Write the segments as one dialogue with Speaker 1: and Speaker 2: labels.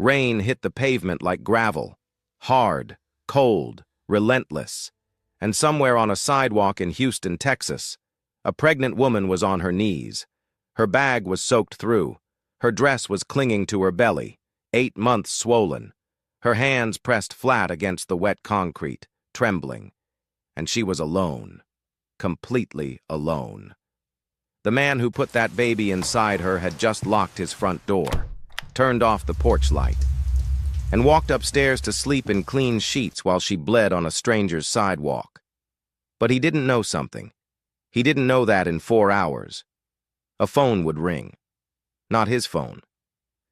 Speaker 1: Rain hit the pavement like gravel, hard, cold, relentless. And somewhere on a sidewalk in Houston, Texas, a pregnant woman was on her knees. Her bag was soaked through. Her dress was clinging to her belly, 8 months swollen. Her hands pressed flat against the wet concrete, trembling. And she was alone, completely alone. The man who put that baby inside her had just locked his front door, turned off the porch light, and walked upstairs to sleep in clean sheets while she bled on a stranger's sidewalk. But he didn't know something. He didn't know that in 4 hours. A phone would ring. Not his phone.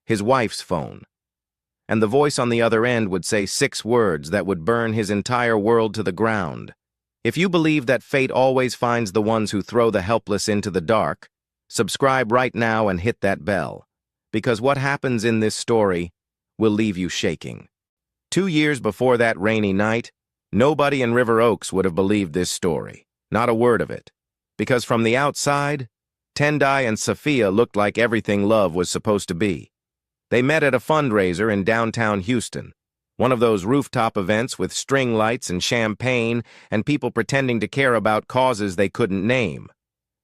Speaker 1: His wife's phone. And the voice on the other end would say 6 words that would burn his entire world to the ground. If you believe that fate always finds the ones who throw the helpless into the dark, subscribe right now and hit that bell, because what happens in this story will leave you shaking. 2 years before that rainy night, nobody in River Oaks would have believed this story, not a word of it, because from the outside, Tendai and Sophia looked like everything love was supposed to be. They met at a fundraiser in downtown Houston, one of those rooftop events with string lights and champagne and people pretending to care about causes they couldn't name.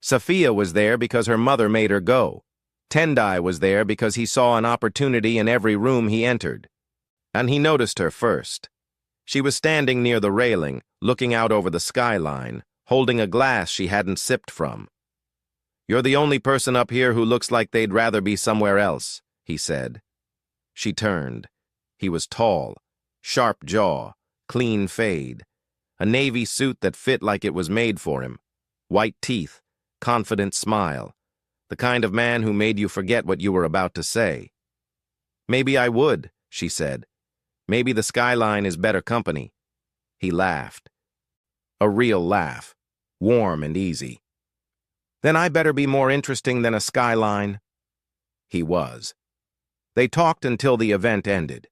Speaker 1: Sophia was there because her mother made her go. Tendai was there because he saw an opportunity in every room he entered. And he noticed her first. She was standing near the railing, looking out over the skyline, holding a glass she hadn't sipped from. "You're the only person up here who looks like they'd rather be somewhere else," he said. She turned. He was tall, sharp jaw, clean fade, a navy suit that fit like it was made for him, white teeth, confident smile, the kind of man who made you forget what you were about to say. "Maybe I would," she said. "Maybe the skyline is better company." He laughed. A real laugh, warm and easy. "Then I better be more interesting than a skyline." He was. They talked until the event ended.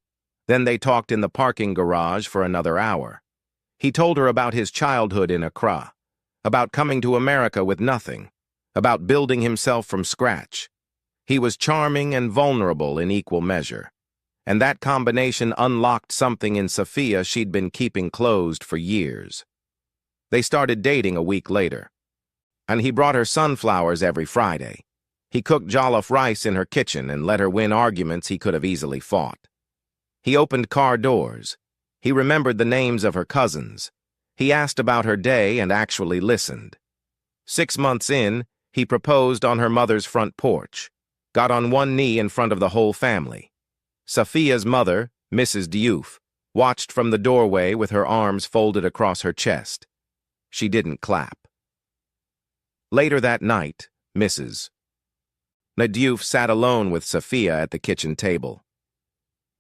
Speaker 1: Then they talked in the parking garage for another hour. He told her about his childhood in Accra, about coming to America with nothing, about building himself from scratch. He was charming and vulnerable in equal measure, and that combination unlocked something in Sophia she'd been keeping closed for years. They started dating a week later, and he brought her sunflowers every Friday. He cooked jollof rice in her kitchen and let her win arguments he could have easily fought. He opened car doors. He remembered the names of her cousins. He asked about her day and actually listened. 6 months in, he proposed on her mother's front porch, got on one knee in front of the whole family. Sophia's mother, Mrs. Diouf, watched from the doorway with her arms folded across her chest. She didn't clap. Later that night, Mrs. Diouf sat alone with Sophia at the kitchen table.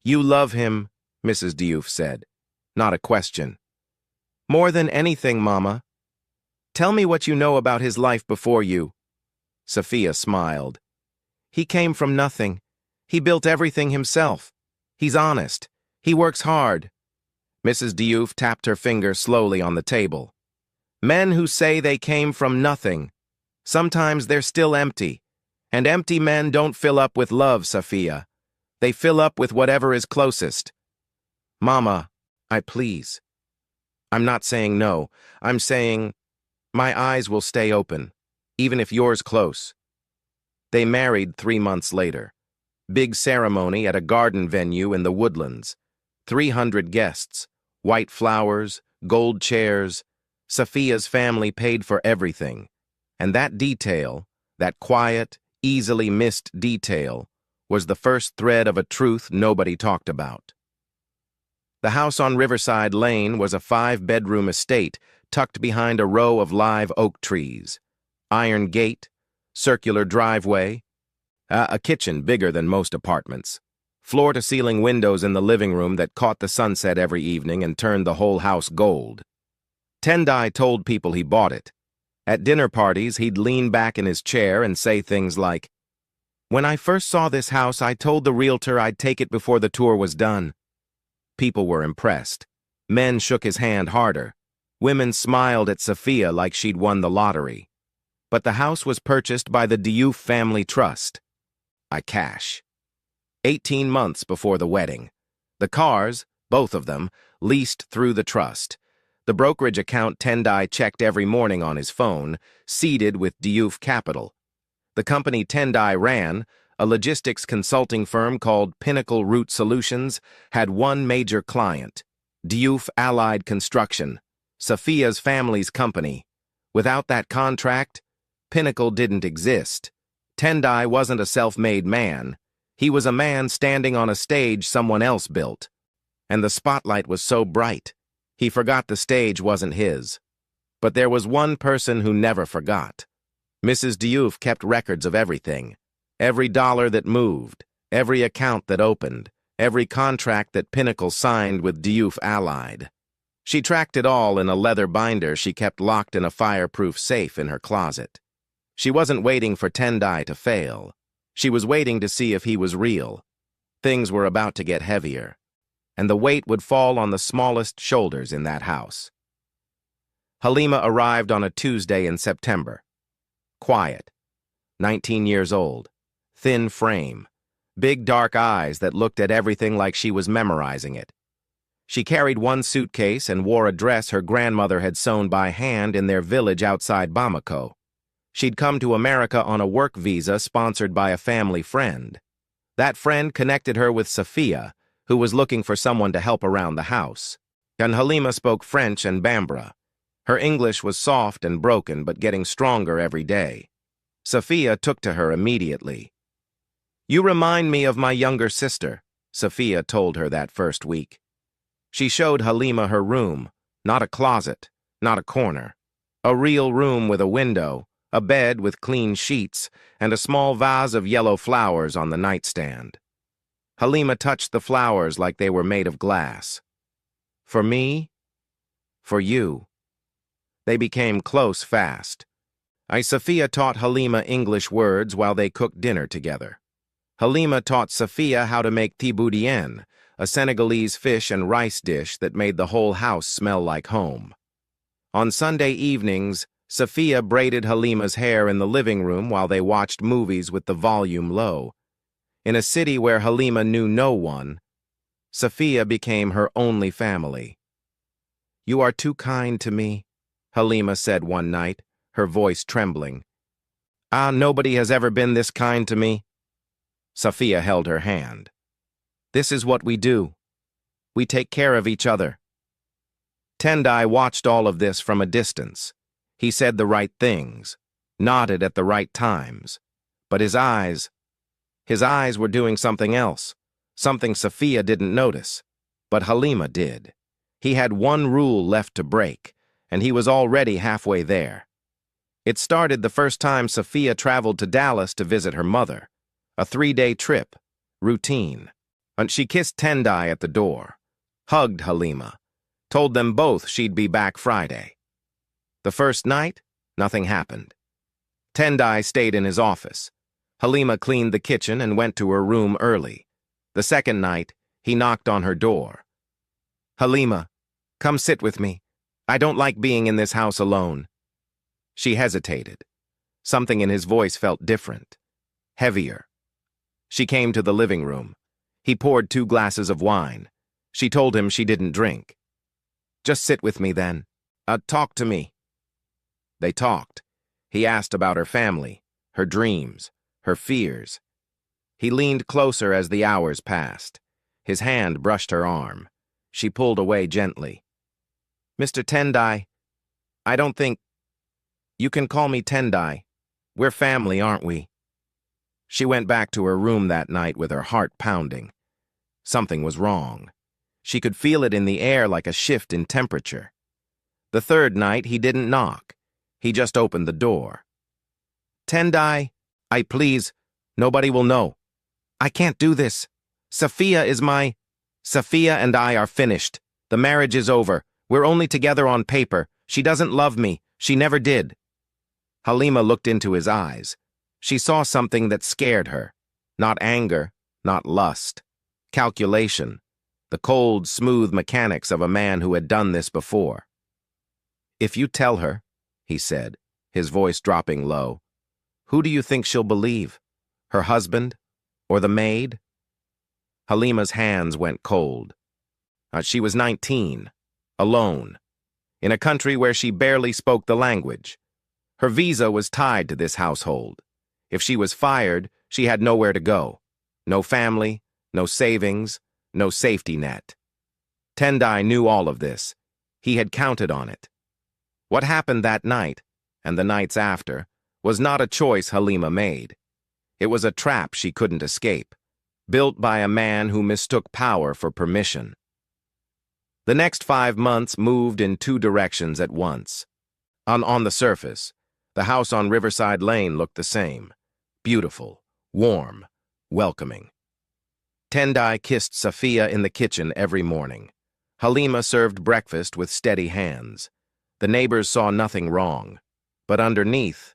Speaker 1: "You love him," Mrs. Diouf said. Not a question. "More than anything, Mama. Tell me what you know about his life before you." Sophia smiled. "He came from nothing. He built everything himself. He's honest. He works hard." Mrs. Diouf tapped her finger slowly on the table. "Men who say they came from nothing, sometimes they're still empty. And empty men don't fill up with love, Sophia. They fill up with whatever is closest." "Mama, please. I'm not saying no. I'm saying my eyes will stay open, even if yours close." They married 3 months later. Big ceremony at a garden venue in the Woodlands. 300 guests, white flowers, gold chairs. Sophia's family paid for everything. And that detail, that quiet, easily missed detail, was the first thread of a truth nobody talked about. The house on Riverside Lane was a 5-bedroom estate tucked behind a row of live oak trees. Iron gate, circular driveway, a kitchen bigger than most apartments, floor-to-ceiling windows in the living room that caught the sunset every evening and turned the whole house gold. Tendai told people he bought it. At dinner parties, he'd lean back in his chair and say things like, "When I first saw this house, I told the realtor I'd take it before the tour was done." People were impressed. Men shook his hand harder. Women smiled at Sophia like she'd won the lottery. But the house was purchased by the Diouf Family Trust. Cash. 18 months before the wedding. The cars, both of them, leased through the trust. The brokerage account Tendai checked every morning on his phone, seeded with Diouf Capital. The company Tendai ran, a logistics consulting firm called Pinnacle Route Solutions, had one major client, Diouf Allied Construction, Sophia's family's company. Without that contract, Pinnacle didn't exist. Tendai wasn't a self-made man. He was a man standing on a stage someone else built. And the spotlight was so bright, he forgot the stage wasn't his. But there was one person who never forgot. Mrs. Diouf kept records of everything. Every dollar that moved, every account that opened, every contract that Pinnacle signed with Diouf Allied. She tracked it all in a leather binder she kept locked in a fireproof safe in her closet. She wasn't waiting for Tendai to fail. She was waiting to see if he was real. Things were about to get heavier, and the weight would fall on the smallest shoulders in that house. Halima arrived on a Tuesday in September. Quiet, 19 years old, thin frame, big dark eyes that looked at everything like she was memorizing it. She carried one suitcase and wore a dress her grandmother had sewn by hand in their village outside Bamako. She'd come to America on a work visa sponsored by a family friend. That friend connected her with Sophia, who was looking for someone to help around the house. And Halima spoke French and Bambara. Her English was soft and broken, but getting stronger every day. Sophia took to her immediately. "You remind me of my younger sister," Sophia told her that first week. She showed Halima her room, not a closet, not a corner. A real room with a window, a bed with clean sheets, and a small vase of yellow flowers on the nightstand. Halima touched the flowers like they were made of glass. "For me? For you." They became close fast. Sophia taught Halima English words while they cooked dinner together. Halima taught Sophia how to make thiboudien, a Senegalese fish and rice dish that made the whole house smell like home. On Sunday evenings, Sophia braided Halima's hair in the living room while they watched movies with the volume low. In a city where Halima knew no one, Sophia became her only family. "You are too kind to me," Halima said one night, her voice trembling. Nobody has ever been this kind to me." Sophia held her hand. "This is what we do. We take care of each other." Tendai watched all of this from a distance. He said the right things, nodded at the right times, but his eyes were doing something else, something Sophia didn't notice, but Halima did. He had one rule left to break, and he was already halfway there. It started the first time Sophia traveled to Dallas to visit her mother. A 3-day trip, routine. And she kissed Tendai at the door, hugged Halima, told them both she'd be back Friday. The first night, nothing happened. Tendai stayed in his office. Halima cleaned the kitchen and went to her room early. The second night, he knocked on her door. "Halima, come sit with me. I don't like being in this house alone." She hesitated. Something in his voice felt different, heavier. She came to the living room. He poured 2 glasses of wine. She told him she didn't drink. "Just sit with me then. Talk to me." They talked. He asked about her family, her dreams, her fears. He leaned closer as the hours passed. His hand brushed her arm. She pulled away gently. "Mr. Tendai, I don't think... You can call me Tendai. We're family, aren't we?" She went back to her room that night with her heart pounding. Something was wrong. She could feel it in the air like a shift in temperature. The third night, he didn't knock. He just opened the door. "Tendai, please, nobody will know. I can't do this. Sophia and I are finished. The marriage is over. We're only together on paper. She doesn't love me. She never did." Halima looked into his eyes. She saw something that scared her. Not anger, not lust. Calculation. The cold, smooth mechanics of a man who had done this before. "If you tell her," he said, his voice dropping low, "who do you think she'll believe? Her husband? Or the maid?" Halima's hands went cold. She was 19, alone, in a country where she barely spoke the language. Her visa was tied to this household. If she was fired, she had nowhere to go. No family, no savings, no safety net. Tendai knew all of this. He had counted on it. What happened that night, and the nights after, was not a choice Halima made. It was a trap she couldn't escape, built by a man who mistook power for permission. The next 5 months moved in 2 directions at once. On the surface, the house on Riverside Lane looked the same. Beautiful, warm, welcoming. Tendai kissed Safia in the kitchen every morning. Halima served breakfast with steady hands. The neighbors saw nothing wrong, but underneath,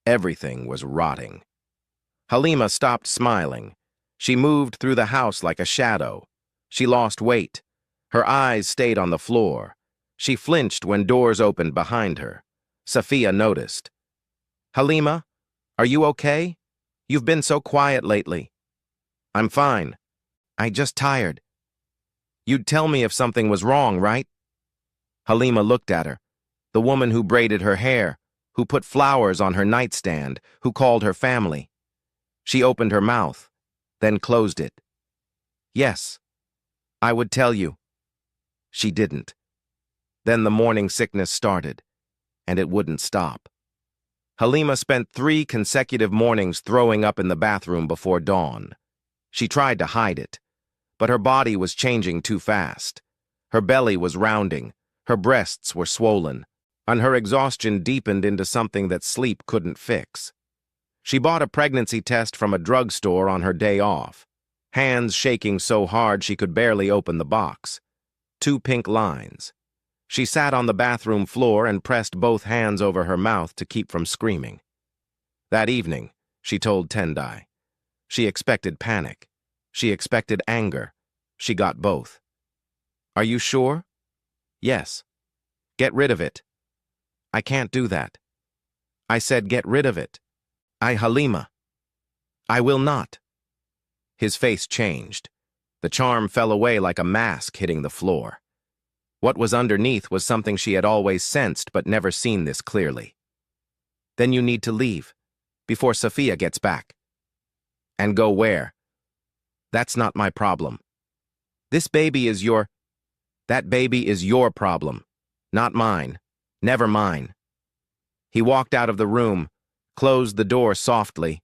Speaker 1: everything was rotting. Halima stopped smiling. She moved through the house like a shadow. She lost weight. Her eyes stayed on the floor. She flinched when doors opened behind her. Safia noticed. "Halima, are you okay? You've been so quiet lately." "I'm fine. I just tired." "You'd tell me if something was wrong, right?" Halima looked at her. The woman who braided her hair, who put flowers on her nightstand, who called her family. She opened her mouth, then closed it. "Yes, I would tell you." She didn't. Then the morning sickness started, and it wouldn't stop. Halima spent 3 consecutive mornings throwing up in the bathroom before dawn. She tried to hide it, but her body was changing too fast. Her belly was rounding, her breasts were swollen, and her exhaustion deepened into something that sleep couldn't fix. She bought a pregnancy test from a drugstore on her day off, hands shaking so hard she could barely open the box. 2 pink lines. She sat on the bathroom floor and pressed both hands over her mouth to keep from screaming. That evening, she told Tendai. She expected panic. She expected anger. She got both. "Are you sure?" "Yes." "Get rid of it." "I can't do that." "I said get rid of it." Halima." "I will not." His face changed. The charm fell away like a mask hitting the floor. What was underneath was something she had always sensed but never seen this clearly. "Then you need to leave, before Safia gets back." "And go where?" "That's not my problem. This baby is your... That baby is your problem, not mine. Never mine." He walked out of the room, closed the door softly,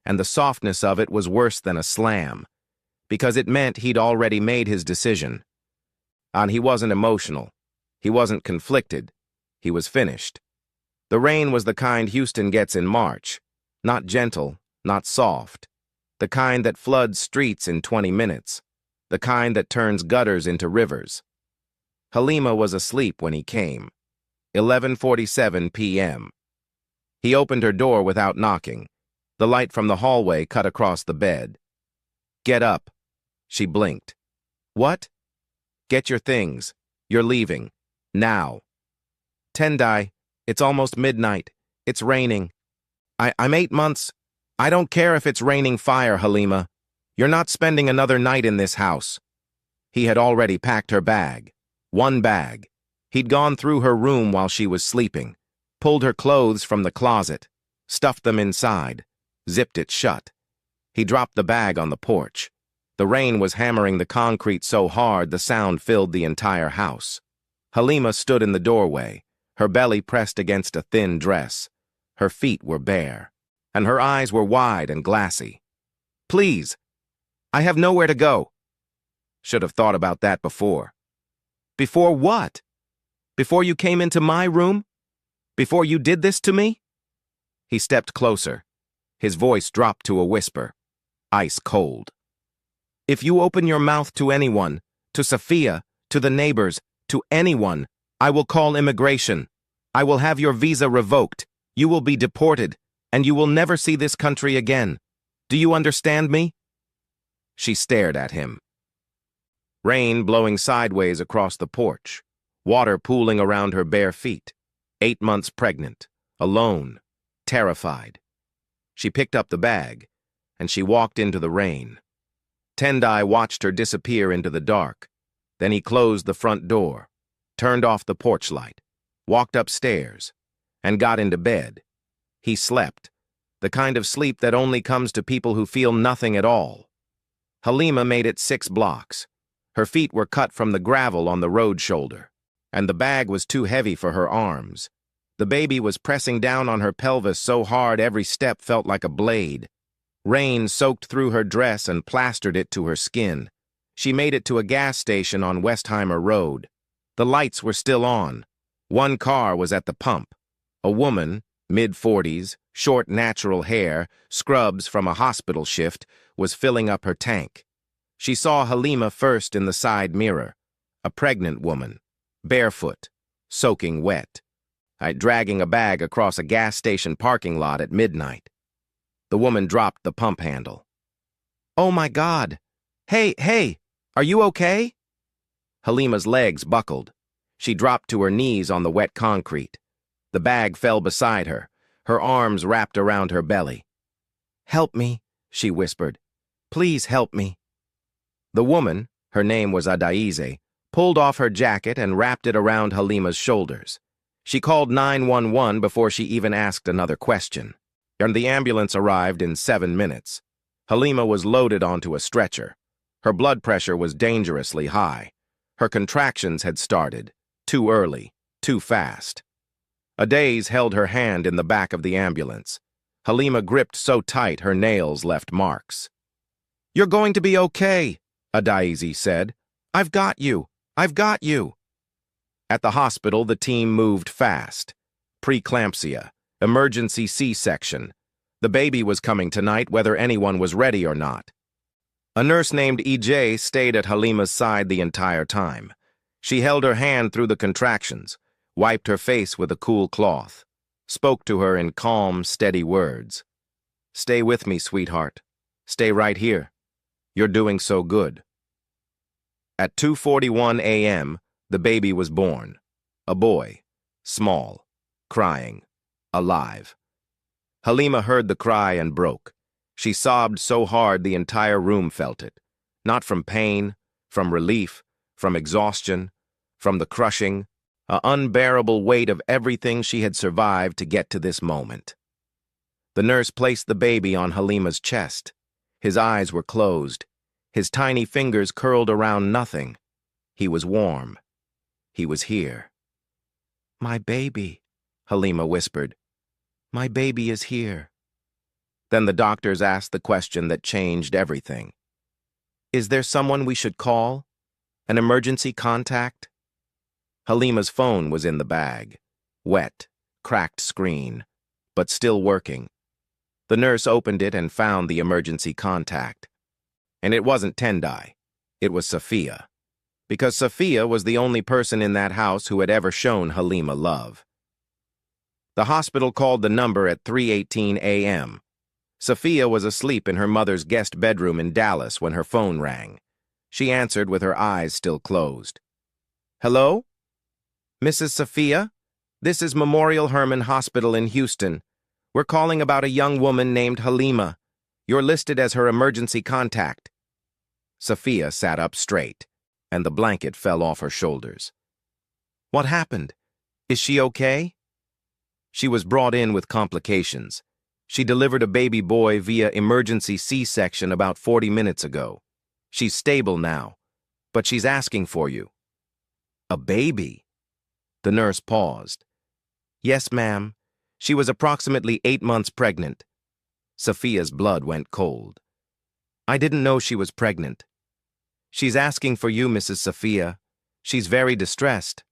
Speaker 1: and the softness of it was worse than a slam, because it meant he'd already made his decision. And he wasn't emotional. He wasn't conflicted. He was finished. The rain was the kind Houston gets in March. Not gentle, not soft. The kind that floods streets in 20 minutes. The kind that turns gutters into rivers. Halima was asleep when he came. 11:47 p.m. He opened her door without knocking. The light from the hallway cut across the bed. "Get up." She blinked. "What?" "Get your things. You're leaving. Now." "Tendai, it's almost midnight. It's raining." I'm 8 months. I don't care if it's raining fire, Halima. You're not spending another night in this house." He had already packed her bag. 1 bag. He'd gone through her room while she was sleeping, pulled her clothes from the closet, stuffed them inside, zipped it shut. He dropped the bag on the porch. The rain was hammering the concrete so hard the sound filled the entire house. Halima stood in the doorway, her belly pressed against a thin dress. Her feet were bare, and her eyes were wide and glassy. "Please, I have nowhere to go." "Should have thought about that before." "Before what? Before you came into my room? Before you did this to me?" He stepped closer. His voice dropped to a whisper, ice cold. "If you open your mouth to anyone, to Safia, to the neighbors, to anyone, I will call immigration. I will have your visa revoked. You will be deported, and you will never see this country again. Do you understand me?" She stared at him. Rain blowing sideways across the porch, water pooling around her bare feet. 8 months pregnant, alone, terrified. She picked up the bag, and she walked into the rain. Tendai watched her disappear into the dark. Then he closed the front door, turned off the porch light, walked upstairs, and got into bed. He slept, the kind of sleep that only comes to people who feel nothing at all. Halima made it 6 blocks. Her feet were cut from the gravel on the road shoulder, and the bag was too heavy for her arms. The baby was pressing down on her pelvis so hard every step felt like a blade. Rain soaked through her dress and plastered it to her skin. She made it to a gas station on Westheimer Road. The lights were still on. One car was at the pump. A woman, mid-40s, short natural hair, scrubs from a hospital shift, was filling up her tank. She saw Halima first in the side mirror, a pregnant woman, barefoot, soaking wet, dragging a bag across a gas station parking lot at midnight. The woman dropped the pump handle. "Oh my God! Hey, are you okay?" Halima's legs buckled. She dropped to her knees on the wet concrete. The bag fell beside her, her arms wrapped around her belly. "Help me," she whispered. "Please help me." The woman, her name was Adaize, pulled off her jacket and wrapped it around Halima's shoulders. She called 911 before she even asked another question, and the ambulance arrived in 7 minutes. Halima was loaded onto a stretcher. Her blood pressure was dangerously high. Her contractions had started, too early, too fast. Adaize held her hand in the back of the ambulance. Halima gripped so tight her nails left marks. "You're going to be okay," Adaize said. "I've got you. I've got you." At the hospital, the team moved fast. Preeclampsia, emergency C-section. The baby was coming tonight whether anyone was ready or not. A nurse named EJ stayed at Halima's side the entire time. She held her hand through the contractions, wiped her face with a cool cloth, spoke to her in calm, steady words. "Stay with me, sweetheart. Stay right here. You're doing so good." At 2:41 a.m., the baby was born. A boy, small, crying, alive. Halima heard the cry and broke. She sobbed so hard the entire room felt it. Not from pain, from relief, from exhaustion, from the crushing, unbearable weight of everything she had survived to get to this moment. The nurse placed the baby on Halima's chest. His eyes were closed. His tiny fingers curled around nothing. He was warm. He was here. "My baby," Halima whispered. "My baby is here." Then the doctors asked the question that changed everything. "Is there someone we should call? An emergency contact?" Halima's phone was in the bag. Wet, cracked screen, but still working. The nurse opened it and found the emergency contact. And it wasn't Tendai. It was Sophia. Because Sophia was the only person in that house who had ever shown Halima love. The hospital called the number at 3:18 a.m. Sophia was asleep in her mother's guest bedroom in Dallas when her phone rang. She answered with her eyes still closed. "Hello? Mrs. Sophia? This is Memorial Hermann Hospital in Houston. We're calling about a young woman named Halima. You're listed as her emergency contact." Sophia sat up straight, and the blanket fell off her shoulders. "What happened? Is she okay?" She was brought in with complications. She delivered a baby boy via emergency C-section about 40 minutes ago. She's stable now, but she's asking for you. "A baby?" The nurse paused. "Yes, ma'am. She was approximately 8 months pregnant." Sophia's blood went cold. "I didn't know she was pregnant." "She's asking for you, Mrs. Sophia. She's very distressed."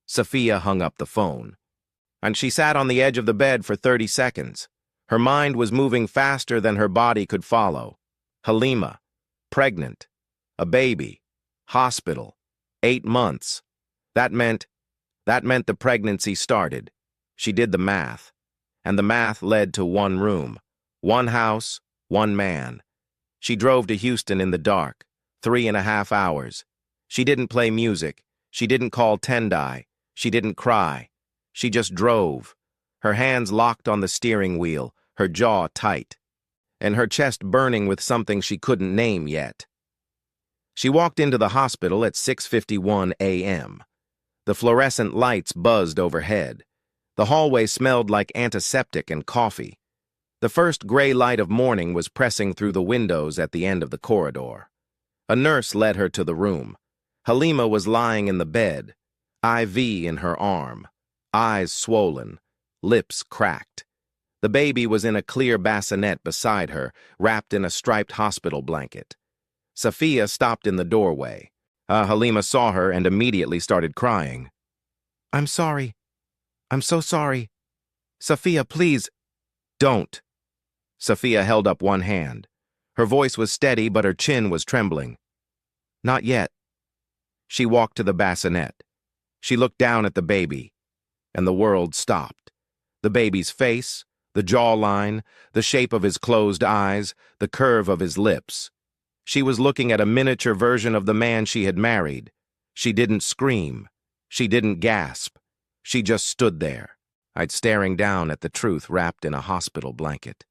Speaker 1: Sophia hung up the phone, and she sat on the edge of the bed for 30 seconds. Her mind was moving faster than her body could follow. Halima, pregnant, a baby, hospital, 8 months. That meant the pregnancy started. She did the math, and the math led to one room, one house, one man. She drove to Houston in the dark, 3.5 hours. She didn't play music. She didn't call Tendai. She didn't cry. She just drove, her hands locked on the steering wheel, her jaw tight, and her chest burning with something she couldn't name yet. She walked into the hospital at 6:51 a.m. The fluorescent lights buzzed overhead. The hallway smelled like antiseptic and coffee. The first gray light of morning was pressing through the windows at the end of the corridor. A nurse led her to the room. Halima was lying in the bed, IV in her arm, eyes swollen, lips cracked. The baby was in a clear bassinet beside her, wrapped in a striped hospital blanket. Sophia stopped in the doorway. Halima saw her and immediately started crying. "I'm sorry. I'm so sorry. Sophia, please, don't." Sophia held up one hand. Her voice was steady, but her chin was trembling. "Not yet." She walked to the bassinet. She looked down at the baby, and the world stopped. The baby's face, the jawline, the shape of his closed eyes, the curve of his lips. She was looking at a miniature version of the man she had married. She didn't scream. She didn't gasp. She just stood there, staring down at the truth wrapped in a hospital blanket.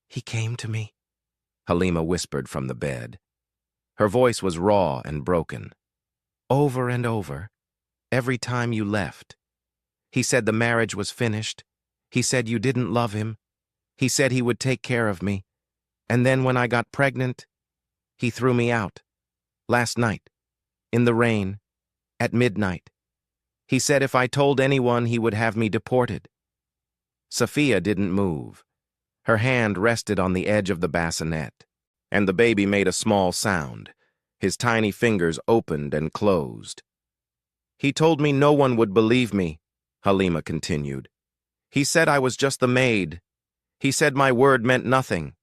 Speaker 1: "He came to me," Halima whispered from the bed. Her voice was raw and broken. "Over and over, every time you left. He said the marriage was finished. He said you didn't love him. He said he would take care of me. And then when I got pregnant, he threw me out. Last night, in the rain, at midnight. He said if I told anyone, he would have me deported." Sophia didn't move. Her hand rested on the edge of the bassinet, and the baby made a small sound. His tiny fingers opened and closed. "He told me no one would believe me," Halima continued. "He said I was just the maid. He said my word meant nothing."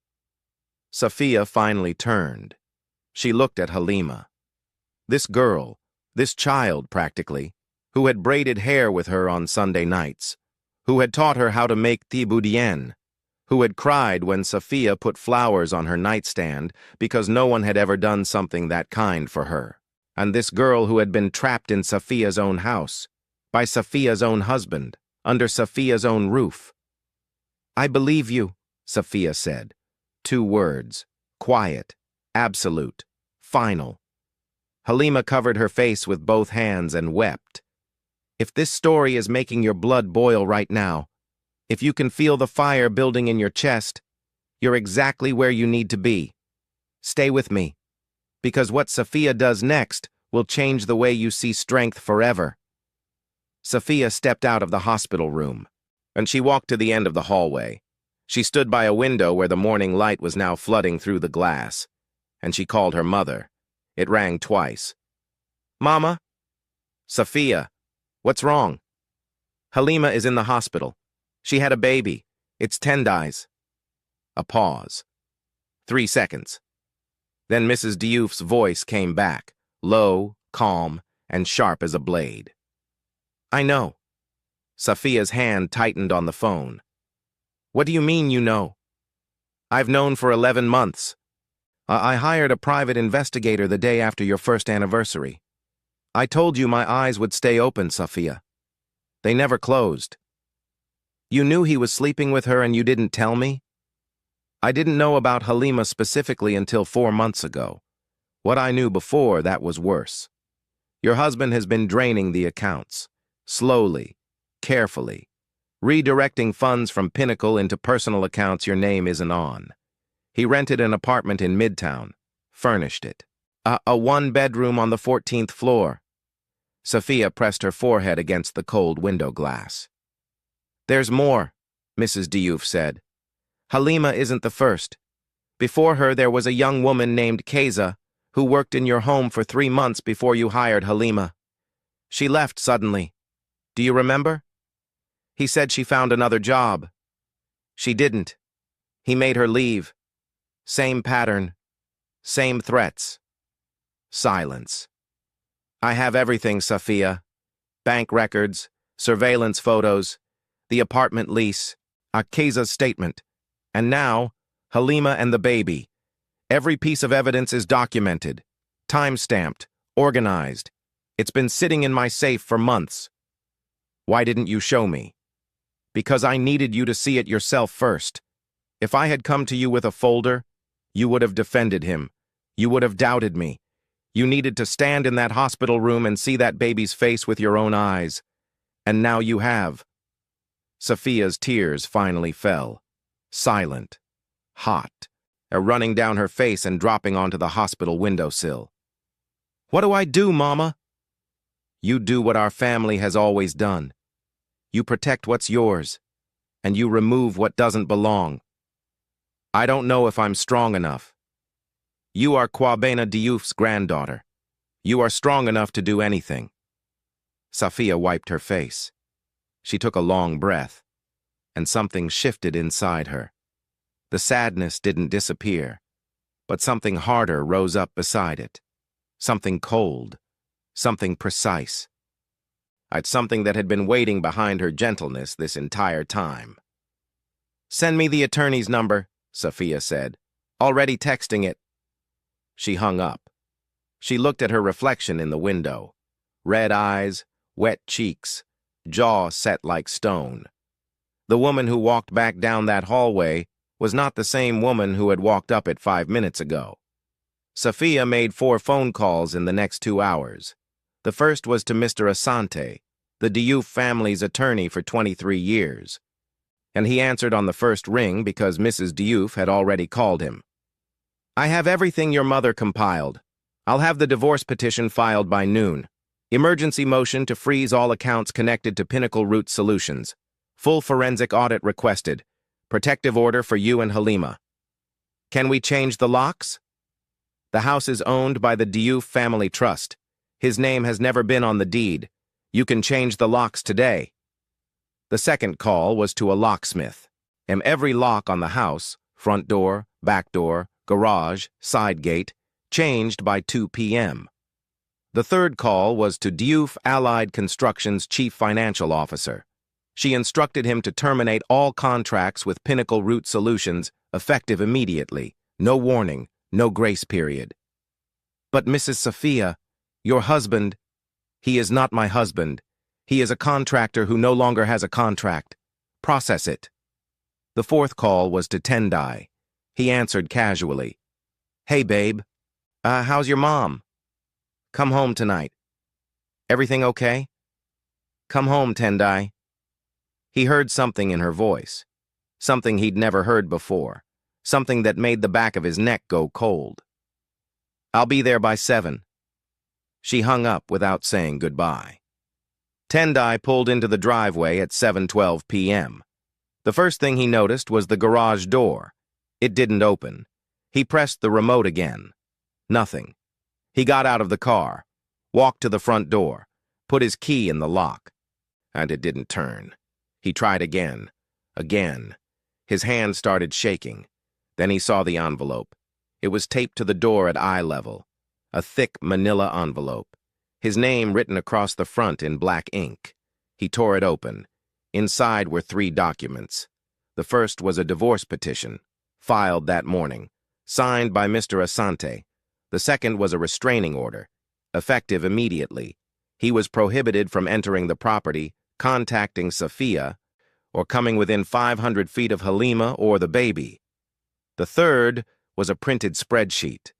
Speaker 1: Sophia finally turned. She looked at Halima. This girl, this child practically, who had braided hair with her on Sunday nights, who had taught her how to make thé boudin, who had cried when Sophia put flowers on her nightstand because no one had ever done something that kind for her. And this girl who had been trapped in Sophia's own house, by Sophia's own husband, under Sophia's own roof. "I believe you," Sophia said. 2 words, quiet, absolute, final. Halima covered her face with both hands and wept. "If this story is making your blood boil right now, if you can feel the fire building in your chest, you're exactly where you need to be. Stay with me, because what Sophia does next will change the way you see strength forever." Sophia stepped out of the hospital room, and she walked to the end of the hallway. She stood by a window where the morning light was now flooding through the glass, and she called her mother. It rang twice. "Mama?" "Sophia, what's wrong?" "Halima is in the hospital. She had a baby. It's 10 days." A pause. 3 seconds. Then Mrs. Diouf's voice came back, low, calm, and sharp as a blade. "I know." Sophia's hand tightened on the phone. "What do you mean you know?" "I've known for 11 months. I hired a private investigator the day after your first anniversary. I told you my eyes would stay open, Sophia. They never closed. You knew he was sleeping with her and you didn't tell me? I didn't know about Halima specifically until 4 months ago. What I knew before, that was worse. Your husband has been draining the accounts, slowly, carefully, redirecting funds from Pinnacle into personal accounts your name isn't on. He rented an apartment in Midtown, furnished it. A 1-bedroom on the 14th floor. Sophia pressed her forehead against the cold window glass. "There's more," Mrs. Diouf said. "Halima isn't the first. Before her there was a young woman named Keza who worked in your home for 3 months before you hired Halima. She left suddenly. Do you remember? He said she found another job. She didn't. He made her leave. Same pattern. Same threats." Silence. "I have everything, Sophia. Bank records, surveillance photos, the apartment lease, Keza's statement. And now, Halima and the baby. Every piece of evidence is documented, time-stamped, organized. It's been sitting in my safe for months. Why didn't you show me? Because I needed you to see it yourself first. If I had come to you with a folder, you would have defended him. You would have doubted me. You needed to stand in that hospital room and see that baby's face with your own eyes. And now you have. Sophia's tears finally fell. Silent. Hot. Running down her face and dropping onto the hospital windowsill. What do I do, Mama? You do what our family has always done. You protect what's yours, and you remove what doesn't belong. I don't know if I'm strong enough. You are Kwabena Diouf's granddaughter. You are strong enough to do anything. Sophia wiped her face. She took a long breath, and something shifted inside her. The sadness didn't disappear, but something harder rose up beside it. Something cold, something precise. It's something that had been waiting behind her gentleness this entire time. Send me the attorney's number, Sophia said. Already texting it. She hung up. She looked at her reflection in the window. Red eyes, wet cheeks, jaw set like stone. The woman who walked back down that hallway was not the same woman who had walked up it 5 minutes ago. Sophia made 4 phone calls in the next 2 hours. The first was to Mr. Asante, the Diouf family's attorney for 23 years. And he answered on the first ring because Mrs. Diouf had already called him. I have everything your mother compiled. I'll have the divorce petition filed by noon. Emergency motion to freeze all accounts connected to Pinnacle Root Solutions. Full forensic audit requested. Protective order for you and Halima. Can we change the locks? The house is owned by the Diouf Family Trust. His name has never been on the deed. You can change the locks today. The second call was to a locksmith. Every lock on the house, front door, back door, garage, side gate, changed by 2 p.m. The third call was to Diouf Allied Construction's chief financial officer. She instructed him to terminate all contracts with Pinnacle Root Solutions effective immediately. No warning, no grace period. But Mrs. Sophia, your husband, he is not my husband. He is a contractor who no longer has a contract. Process it. The fourth call was to Tendai. He answered casually. Hey, babe. How's your mom? Come home tonight. Everything okay? Come home, Tendai. He heard something in her voice. Something he'd never heard before. Something that made the back of his neck go cold. I'll be there by 7. She hung up without saying goodbye. Tendai pulled into the driveway at 7:12 p.m. The first thing he noticed was the garage door. It didn't open. He pressed the remote again. Nothing. He got out of the car, walked to the front door, put his key in the lock. And it didn't turn. He tried again. Again. His hand started shaking. Then he saw the envelope. It was taped to the door at eye level. A thick manila envelope. His name written across the front in black ink. He tore it open. Inside were 3 documents. The first was a divorce petition, filed that morning, signed by Mr. Asante. The second was a restraining order, effective immediately. He was prohibited from entering the property, contacting Sophia, or coming within 500 feet of Halima or the baby. The third was a printed spreadsheet.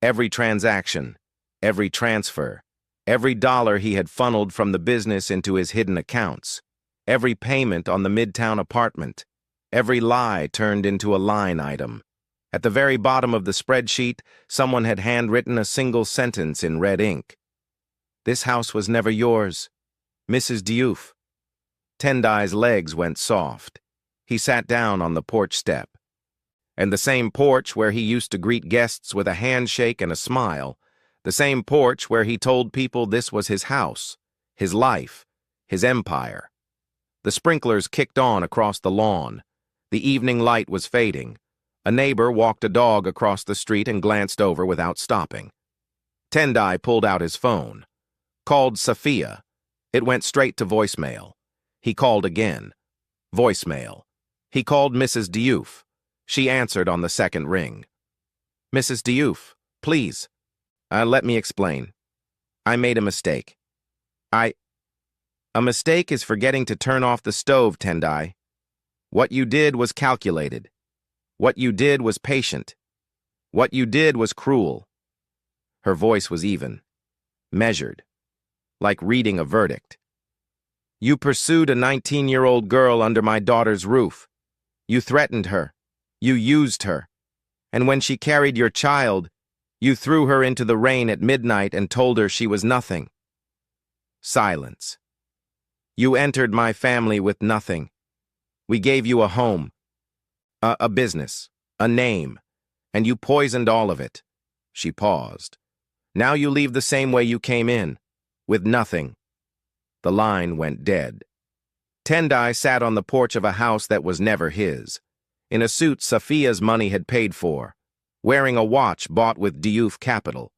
Speaker 1: Every transaction, every transfer, every dollar he had funneled from the business into his hidden accounts, every payment on the Midtown apartment, every lie turned into a line item. At the very bottom of the spreadsheet, someone had handwritten a single sentence in red ink. This house was never yours. Mrs. Diouf. Tendai's legs went soft. He sat down on the porch step. And the same porch where he used to greet guests with a handshake and a smile, the same porch where he told people this was his house, his life, his empire. The sprinklers kicked on across the lawn. The evening light was fading. A neighbor walked a dog across the street and glanced over without stopping. Tendai pulled out his phone. Called Sophia. It went straight to voicemail. He called again. Voicemail. He called Mrs. Diouf. She answered on the second ring. Mrs. Diouf, please. Let me explain. I made a mistake. A mistake is forgetting to turn off the stove, Tendai. What you did was calculated. What you did was patient. What you did was cruel. Her voice was even, measured, like reading a verdict. You pursued a 19-year-old girl under my daughter's roof. You threatened her. You used her. And when she carried your child, you threw her into the rain at midnight and told her she was nothing. Silence. You entered my family with nothing. We gave you a home, a business, a name, and you poisoned all of it. She paused. Now you leave the same way you came in, with nothing. The line went dead. Tendai sat on the porch of a house that was never his, in a suit Safia's money had paid for, wearing a watch bought with Diouf capital,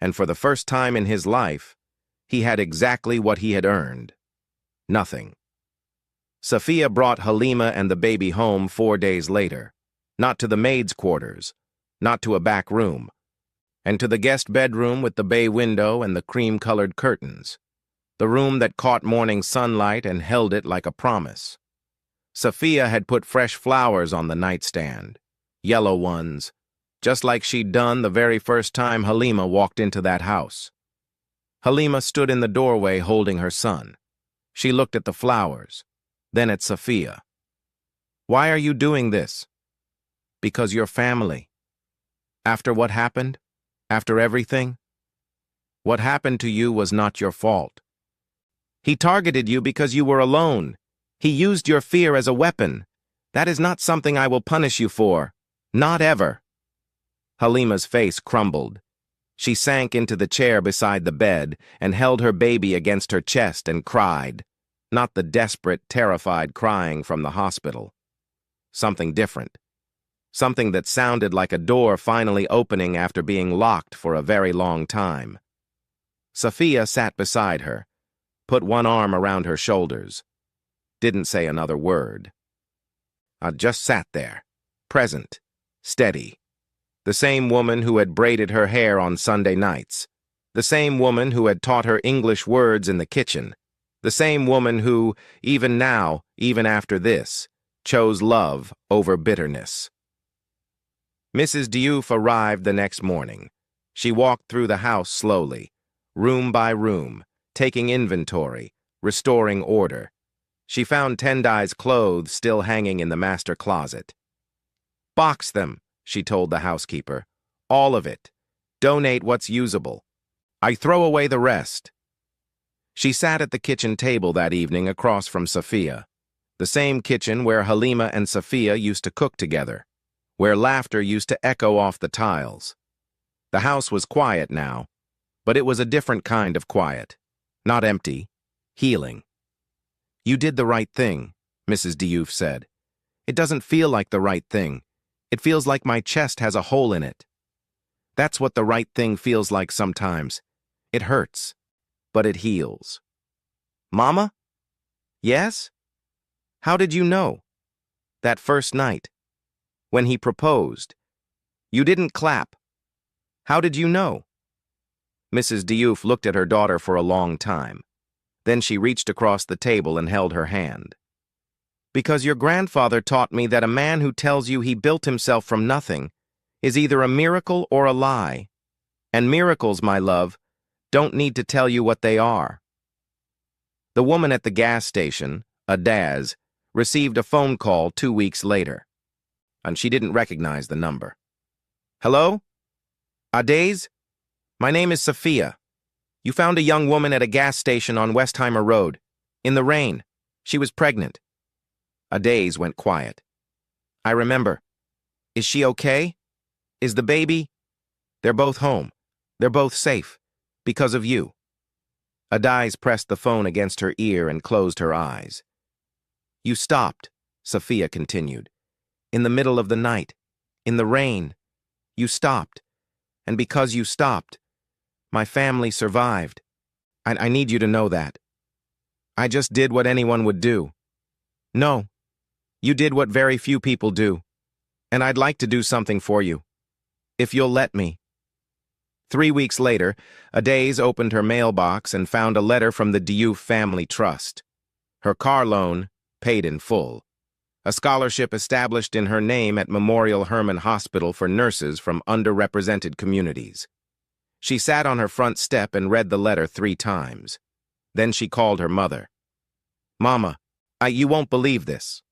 Speaker 1: and for the first time in his life, he had exactly what he had earned. Nothing. Safia brought Halima and the baby home 4 days later, not to the maid's quarters, not to a back room, and to the guest bedroom with the bay window and the cream-colored curtains, the room that caught morning sunlight and held it like a promise. Safia had put fresh flowers on the nightstand, yellow ones, just like she'd done the very first time Halima walked into that house. Halima stood in the doorway holding her son. She looked at the flowers, then at Safia. Why are you doing this? Because you're family. After what happened? After everything? What happened to you was not your fault. He targeted you because you were alone. He used your fear as a weapon. That is not something I will punish you for. Not ever. Halima's face crumbled. She sank into the chair beside the bed and held her baby against her chest and cried. Not the desperate, terrified crying from the hospital. Something different. Something that sounded like a door finally opening after being locked for a very long time. Safia sat beside her, put one arm around her shoulders. Didn't say another word. I just sat there, present, steady. The same woman who had braided her hair on Sunday nights. The same woman who had taught her English words in the kitchen. The same woman who, even now, even after this, chose love over bitterness. Mrs. Diouf arrived the next morning. She walked through the house slowly, room by room, taking inventory, restoring order. She found Tendai's clothes still hanging in the master closet. Box them, she told the housekeeper. All of it. Donate what's usable. I throw away the rest. She sat at the kitchen table that evening across from Safia, the same kitchen where Halima and Safia used to cook together, where laughter used to echo off the tiles. The house was quiet now, but it was a different kind of quiet. Not empty, healing. You did the right thing, Mrs. Diouf said. It doesn't feel like the right thing. It feels like my chest has a hole in it. That's what the right thing feels like sometimes. It hurts, but it heals. Mama? Yes? How did you know? That first night, when he proposed. You didn't clap. How did you know? Mrs. Diouf looked at her daughter for a long time. Then she reached across the table and held her hand. Because your grandfather taught me that a man who tells you he built himself from nothing is either a miracle or a lie. And miracles, my love, don't need to tell you what they are. The woman at the gas station, Adaz, received a phone call 2 weeks later, and she didn't recognize the number. Hello? Adaz? My name is Safia. You found a young woman at a gas station on Westheimer Road. In the rain. She was pregnant. Adaz went quiet. I remember. Is she okay? Is the baby? They're both home. They're both safe. Because of you. Adaz pressed the phone against her ear and closed her eyes. You stopped, Safia continued. In the middle of the night. In the rain. You stopped. And because you stopped, my family survived. I need you to know that. I just did what anyone would do. No, you did what very few people do. And I'd like to do something for you. If you'll let me. 3 weeks later, Adaz opened her mailbox and found a letter from the Diouf Family Trust. Her car loan, paid in full. A scholarship established in her name at Memorial Hermann Hospital for nurses from underrepresented communities. She sat on her front step and read the letter 3 times. Then she called her mother. "Mama, you won't believe this."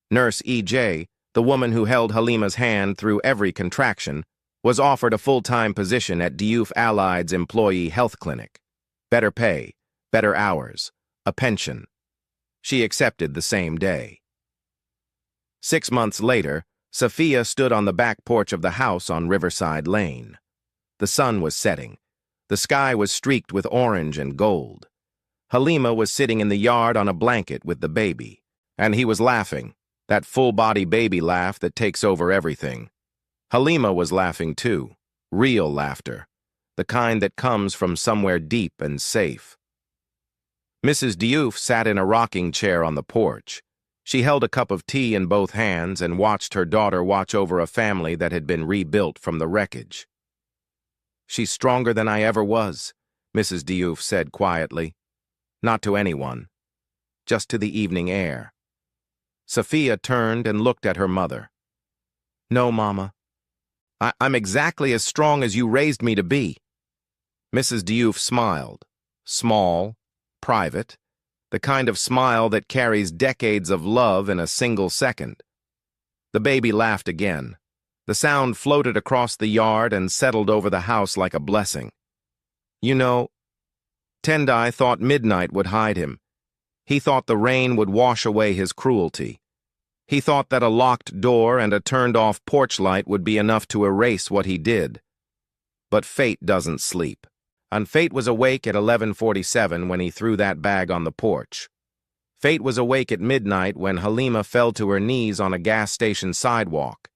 Speaker 1: Nurse E.J., the woman who held Halima's hand through every contraction, was offered a full-time position at Diouf Allied's employee health clinic. Better pay, better hours, a pension. She accepted the same day. 6 months later, Sophia stood on the back porch of the house on Riverside Lane. The sun was setting. The sky was streaked with orange and gold. Halima was sitting in the yard on a blanket with the baby, and he was laughing, that full-body baby laugh that takes over everything. Halima was laughing too, real laughter, the kind that comes from somewhere deep and safe. Mrs. Diouf sat in a rocking chair on the porch. She held a cup of tea in both hands and watched her daughter watch over a family that had been rebuilt from the wreckage. "She's stronger than I ever was," Mrs. Diouf said quietly. Not to anyone, just to the evening air. Sophia turned and looked at her mother. "No, Mama. I'm exactly as strong as you raised me to be." Mrs. Diouf smiled, small, private, the kind of smile that carries decades of love in a single second. The baby laughed again. The sound floated across the yard and settled over the house like a blessing. "You know, Tendai thought midnight would hide him. He thought the rain would wash away his cruelty. He thought that a locked door and a turned-off porch light would be enough to erase what he did. But fate doesn't sleep, and fate was awake at 11:47 when he threw that bag on the porch. Fate was awake at midnight when Halima fell to her knees on a gas station sidewalk.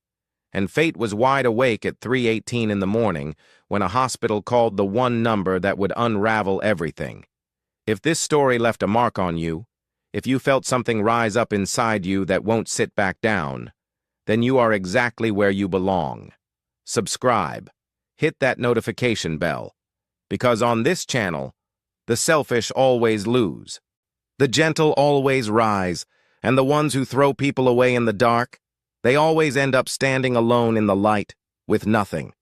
Speaker 1: And fate was wide awake at 3:18 in the morning when a hospital called the one number that would unravel everything. If this story left a mark on you, if you felt something rise up inside you that won't sit back down, then you are exactly where you belong. Subscribe. Hit that notification bell. Because on this channel, the selfish always lose. The gentle always rise, and the ones who throw people away in the dark, they always end up standing alone in the light with nothing.